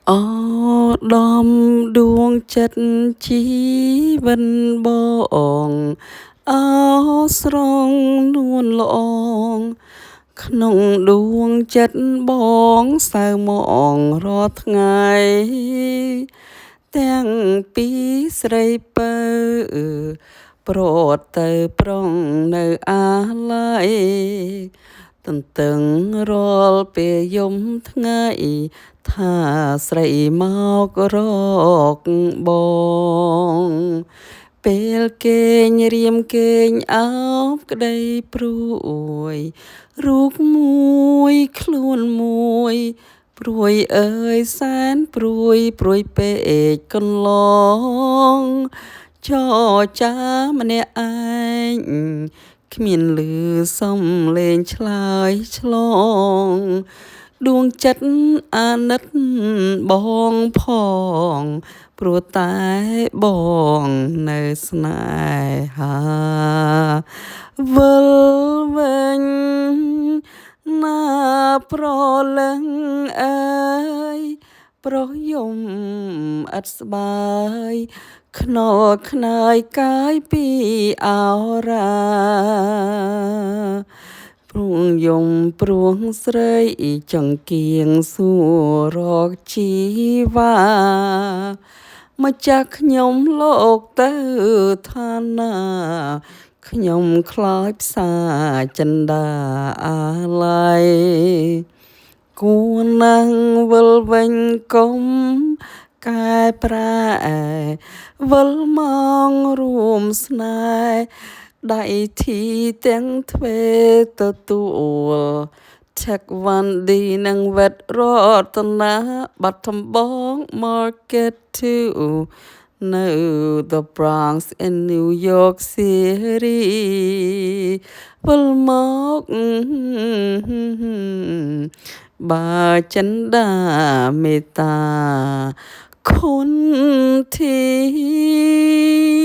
អូដំដួងចិត្តជីវិនបងអោស្រងនួនល្អងក្នុងដួងចិត្តបងសៅមងរាល់ថ្ងៃទាំងពីស្រីពៅប្រត់ទៅប្រុងនៅអាឡ័យទន្ទឹងរាល់ពេលយំថ្ងៃថាស្រីមករកបងពេលគេងរៀមគេងអោបក្ដីព្រួយរូបមួយខ្លួនមួយព្រួយអើយសែនព្រួយពេកកន្លងចរចាម្នាក់ឯងគ្មានលឺសំលេងឆ្លើយឆ្លងដួងចិត្តអាណិតបងផងព្រោះតែបងនៅស្នេហាវិលវិញណាប្រលឹងអើយប្រុសយំឥតស្បើយខ្នល់ខ្នើយកាយពីអោរាព្រួងយំព្រួងស្រីចង្គៀងសួររកជីវ៉ាម្ចាស់ខ្ញុំលោកទៅឋានាខ្ញុំខ្លាចផ្សាចិន្តាអាឡ័យគួរណាស់វិលវិញកុំកែប្រែវិលមករួមស្នេហ៍ដៃធីទាំងទ្វេទទួលTech One D និងវេតរតនាបាត់ដំបង Market 2 នៅ The Bronx in New York City វិលមកបើចិន្តាមេតាគុណធី